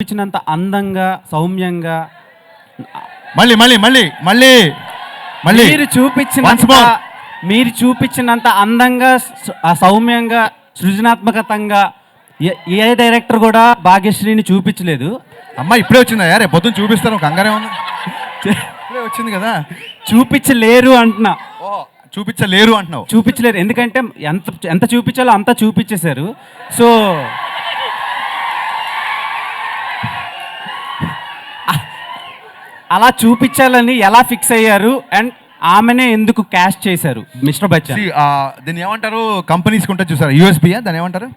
చూపించినంత అందంగా సౌమ్యంగా మళ్ళీ మళ్ళీ మళ్ళీ మళ్ళీ మళ్ళీ మీరు చూపించినంత అందంగా సౌమ్యంగా సృజనాత్మకతంగా ఏ డైరెక్టర్ కూడా భాగ్యశ్రీని చూపించలేదు. అమ్మ ఇప్పుడే వచ్చిందా యారే పొద్దున్న చూపిస్తాను కంగారే ఉంది. ఇప్పుడే వచ్చింది కదా. చూపించలేరు అంటున్నా. చూపించలేరు అంటున్నావు. చూపించలేరు ఎందుకంటే ఎంత చూపించాలో అంతా చూపించేశారు. సో అలా చూపించాలని ఎలా ఫిక్స్ అయ్యారు అండ్ ఆమెనే ఎందుకు క్యాష్ చేశారు మిస్టర్ బచ్చన్? దీన్ని ఏమంటారు కంపెనీస్కి ఉంటుంది చూసారు యూఎస్పీయా దాన్ని ఏమంటారు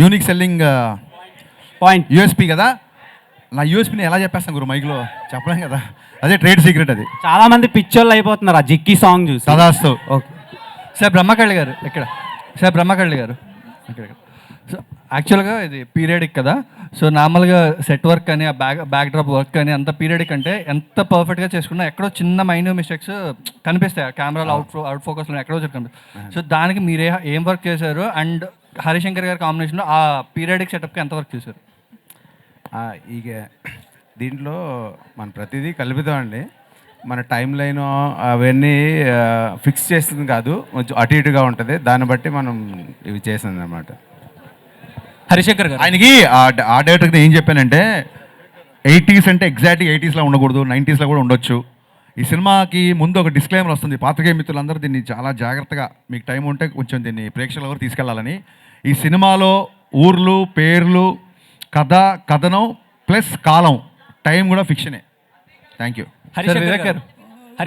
యూనిక్ సెల్లింగ్ పాయింట్ యూఎస్పీ కదా. నా యూఎస్పీని ఎలా చెప్పేస్తాను గురు మైక్లో చెప్పలేం కదా, అదే ట్రేడ్ సీక్రెట్. అది చాలా మంది పిచ్చోళ్ళు అయిపోతున్నారు ఆ జిక్కి సాంగ్ చూసి. సదాస్తు. ఓకే సార్ బ్రహ్మకళ్ళి గారు ఇక్కడ, సార్ బ్రహ్మకళ్ళి గారు ఇక్కడ. సో యాక్చువల్గా ఇది పీరియడిక్ కదా. సో నార్మల్గా సెట్ వర్క్ కానీ ఆ బ్యాక్ డ్రాప్ వర్క్ కానీ అంత పీరియడిక్ అంటే ఎంత పర్ఫెక్ట్గా చేసుకున్నా ఎక్కడో చిన్న మైన్యూ మిస్టేక్స్ కనిపిస్తాయి కెమెరాలో అవుట్ ఫోకస్లో ఎక్కడో కనిపిస్తాయి. సో దానికి మీరే ఏం వర్క్ చేశారు అండ్ హరిశంకర్ గారి కాంబినేషన్లో ఆ పీరియడిక్ సెటప్కి ఎంత వర్క్ చేశారు? ఇక దీంట్లో మన ప్రతిదీ కల్పితం అండి. మన టైం లైన్ అవన్నీ ఫిక్స్ చేస్తుంది కాదు, కొంచెం అటు ఇటుగా ఉంటుంది. దాన్ని బట్టి మనం ఇవి చేసింది అన్నమాట. హరిశంకర్ గారు ఆయనకి ఆ డైరెక్టర్కి ఏం చెప్పానంటే 80s అంటే ఎగ్జాక్ట్గా 80sలో ఉండకూడదు, 90sలో కూడా ఉండొచ్చు. ఈ సినిమాకి ముందు ఒక డిస్క్లైమర్ వస్తుంది. పాత్రికేయ మిత్రులందరూ దీన్ని చాలా జాగ్రత్తగా మీకు టైం ఉంటే కొంచెం దీన్ని ప్రేక్షకుల వరకు తీసుకెళ్లాలని. ఈ సినిమాలో ఊర్లు, పేర్లు, కథ, కథనం ప్లస్ కాలం, టైం కూడా ఫిక్షనే. Thank you. వివేక్ గారు,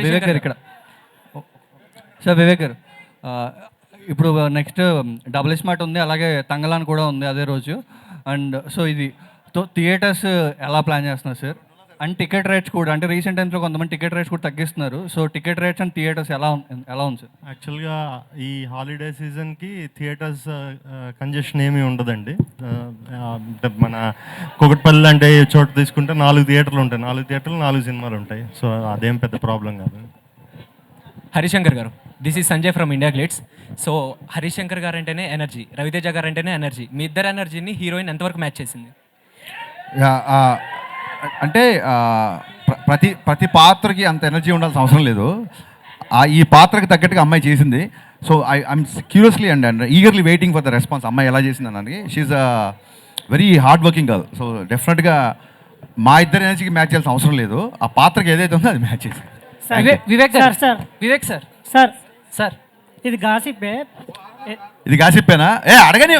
వివేక్ గారు ఇక్కడ. సార్ వివేక్ గారు, ఇప్పుడు నెక్స్ట్ డబుల్ స్మార్ట్ ఉంది, అలాగే తంగలాన్ కూడా ఉంది అదే రోజు. అండ్ సో ఇది థియేటర్స్ ఎలా ప్లాన్ చేస్తున్నారు సార్? అండ్ టికెట్ రేట్స్ కూడా అంటే రీసెంట్ టైమ్స్లో కొంతమంది టికెట్ రేట్స్ కూడా తగ్గిస్తున్నారు. So ticket rates and theatres ఎలా ఉంది సార్? యాక్చువల్గా ఈ హాలిడే సీజన్కి థియేటర్స్ కంజెషన్ ఏమీ ఉండదండి. మన కుకట్పల్లి అంటే చోట తీసుకుంటే 4 థియేటర్లు ఉంటాయి, 4 థియేటర్లు 4 సినిమాలు ఉంటాయి. సో అదేం పెద్ద ప్రాబ్లం కాదు. హరిశంకర్ గారు, this is Sanjay from India glitz. So Harishankar గారు అంటేనే ఎనర్జీ, రవితేజ గారు అంటేనే ఎనర్జీ. మీ ఇద్దరు ఎనర్జీని హీరోయిన్ ఎంతవరకు మ్యాచ్ చేసింది? అంటే ప్రతి పాత్రకి అంత ఎనర్జీ ఉండాల్సిన అవసరం లేదు. ఈ పాత్రకి తగ్గట్టుగా అమ్మాయి చేసింది. So I'm curiously and eagerly waiting for the response. అమ్మాయి ఎలా చేసింది అన్నది. She's a very hard working girl. So డెఫినెట్గా మా ఇద్దరు ఎనర్జీకి మ్యాచ్ చేయాల్సిన అవసరం లేదు. ఆ పాత్రకి ఏదైతే ఉందో అది మ్యాచ్ చేసింది. Vivek sir, sir Vivek sir, sir sir ఇది గాసిప్పే. ఇది గాసిప్పేనా? అడగని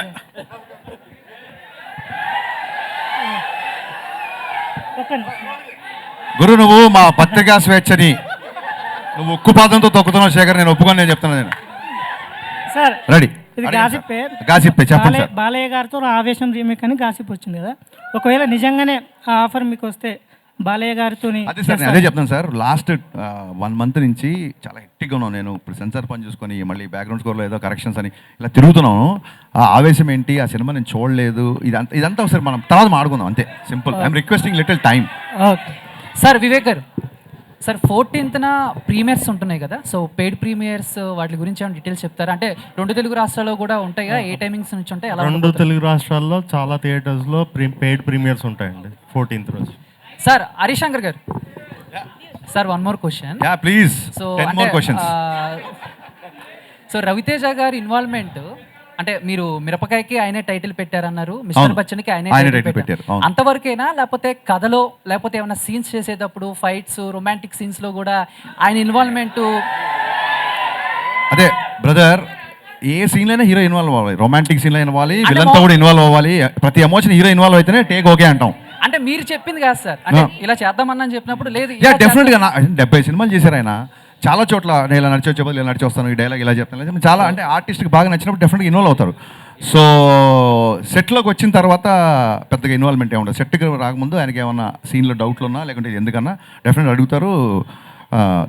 గురు, నువ్వు మా పత్రికా స్వేచ్ఛని నువ్వు ఉక్కుపాదంతో తొక్కుతున్నావు శేఖర్. నేను ఒప్పుకొని నేను చెప్తున్నా. నేను సార్ రెడీ. ఇది గాసిప్పే. గాసిప్పే చెప్పండి సార్. బాలయ్య గారితో ఆవేశం రీమేక్ అని గాసిప్ వచ్చింది కదా. ఒకవేళ నిజంగానే ఆ ఆఫర్ మీకు వస్తే బాలయ్య గారితో అదే సార్, నేను అదే చెప్తాను సార్. లాస్ట్ 1 month నుంచి చాలా హెక్టిక్గా ఉన్నాను. నేను ఇప్పుడు సెన్సార్ పని చూసుకొని మళ్ళీ బ్యాక్గ్రౌండ్ స్కోర్లో ఏదో కరెక్షన్స్ అని ఇలా తిరుగుతున్నాను. ఆ ఆవేశం ఏంటి, ఆ సినిమా నేను చూడలేదు, ఇదంతా ఒకసారి మనం తర్వాత మాడుకుందాం అంతే. Simple. I'm requesting little time. Okay sir. Vivek గారు, సార్ 14th ప్రీమియర్స్ ఉంటున్నాయి కదా. సో పెయిడ్ ప్రీమియర్స్ వాటి గురించి ఏమైనా డీటెయిల్స్ చెప్తారా? అంటే 2 తెలుగు రాష్ట్రాల్లో కూడా ఉంటాయి కదా, ఏ టైమింగ్స్ నుంచి ఉంటాయి? 2 తెలుగు రాష్ట్రాల్లో చాలా థియేటర్స్లో పెయిడ్ ప్రీమియర్స్ ఉంటాయండి 14th రోజు. Sir Harishankar garu, sir one more question. Please. So 10 more questions. So Raviteja గారి ఇన్వాల్వ్మెంట్ అంటే మీరు మిరపకాయకి ఆయనే టైటిల్ పెట్టారన్నారు, మిస్టర్ బచ్చన్కి ఆయనే టైటిల్ పెట్టారు. అంతవరకేనా, లేకపోతే కథలో లేకపోతే ఏమైనా సీన్స్ చేసేటప్పుడు ఫైట్స్, రొమాంటిక్ సీన్స్ లో కూడా ఆయన ఇన్వాల్వ్మెంట్? అదే బ్రదర్, ఏ సీన్లైనా హీరో ఇన్వాల్వ్ అవ్వాలి. రొమాంటిక్ సీన్లో ఇన్వాల్వ్, విలన్తో కూడా ఇన్వాల్వ్ అవ్వాలి. ప్రతి ఎమోషన్ హీరో ఇన్వాల్వ్ అయితేనే టేక్ ఓకే అంటాం. అంటే మీరు చెప్పింది కాదు సార్, అంటే ఇలా చేద్దామని చెప్పినప్పుడు లేదు. డెఫినెట్గా 70 సినిమాలు చేశారు ఆయన. చాలా చోట్ల నేను ఇలా నడిచి వచ్చేప్పుడు ఇలా నడిచి వస్తాను, ఈ డైలాగ్ ఇలా చెప్తాను. చాలా అంటే ఆర్టిస్ట్కి బాగా నచ్చినప్పుడు డెఫినెట్గా ఇన్వాల్వ్ అవుతారు. సో సెట్లోకి వచ్చిన తర్వాత పెద్దగా ఇన్వాల్వ్మెంట్ ఏమి ఉండదు. సెట్కి రాకముందు ఆయనకి ఏమన్నా సీన్లో డౌట్లు ఉన్నా లేకుంటే ఎందుకన్నా డెఫినెట్గా అడుగుతారు,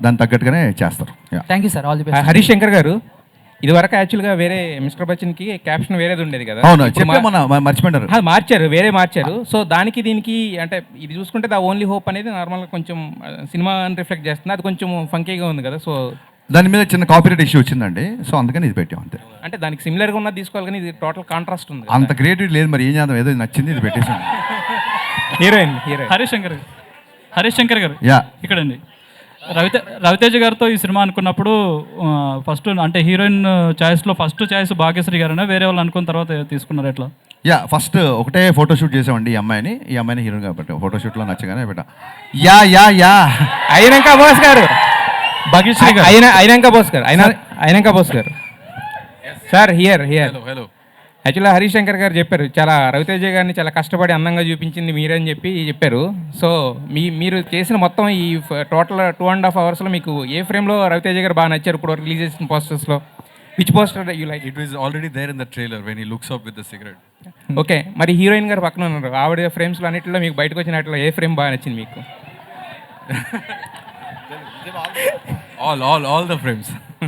దానికి తగ్గట్టుగానే చేస్తారు. Thank you sir, all the best. Harishankar గారు, ఇదివరకు యాక్చువల్గా వేరే మిస్టర్ బచ్చన్కి క్యాప్షన్ వేరేది ఉండేది కదా. అవును, చెప్పేమన్నా మర్చిపోయారు, మార్చారు, వేరే మార్చారు. సో దానికి దీనికి అంటే ఇది చూసుకుంటే ద ఓన్లీ హోప్ అనేది నార్మల్గా కొంచెం సినిమా రిఫ్లెక్ట్ చేస్తుంది. అది కొంచెం ఫంకీగా ఉంది కదా. సో దాని మీద చిన్న కాపీరైట్ ఇష్యూ వచ్చిందండి. సో అందుకని ఇది పెట్టాం అంతే. అంటే దానికి సిమిలర్గా ఉన్నది తీసుకోవాలి కానీ ఇది టోటల్ కాంట్రాస్ట్ ఉంది. అంత క్రియేటివ్ లేదు, మరి ఏం చేద్దాం, ఏదో నచ్చింది ఇది పెట్టేసాం. హీరోయిన్ హరీష్ శంకర్ గారు యా ఇక్కడండి. రవితేజ గారితో ఈ సినిమా అనుకున్నప్పుడు ఫస్ట్ అంటే హీరోయిన్ చాయిస్లో ఫస్ట్ చాయిస్ భాగ్యశ్రీ గారైనా వేరే వాళ్ళు అనుకున్న తర్వాత తీసుకున్నారు ఎట్లా? యా ఫస్ట్ ఒకటే ఫోటోషూట్ చేసామండి ఈ అమ్మాయిని హీరోయిన్ కాబట్టి ఫోటోషూట్లో నచ్చగానే పెట్టా. యా యా యా అయినాక బోస్ గారు భాగ్యశ్రీ గారు అయినాక బోస్ గారు అయినాక బోస్ గారు సార్ హియర్ హలో యాక్చువల్గా హరీష్ శంకర్ గారు చెప్పారు, చాలా రవితేజ గారిని చాలా కష్టపడి అందంగా చూపించింది మీరే అని చెప్పారు. సో మీరు చేసిన మొత్తం ఈ టోటల్ 2.5 అవర్స్లో మీకు ఏ ఫ్రేమ్లో రవితేజ గారు బాగా నచ్చారు ఇప్పుడు రిలీజ్ చేసిన పోస్టర్స్లో? Which poster you like? It was already there in the trailer when he looks up with the cigarette. Okay, మరి హీరోయిన్ గారు పక్కన ఉన్నారు, ఆవిడ ఫ్రేమ్స్లో అన్నింటిలో మీకు బయటకు వచ్చినట్లు ఏ ఫ్రేమ్ బాగా నచ్చింది మీకు? All the frames.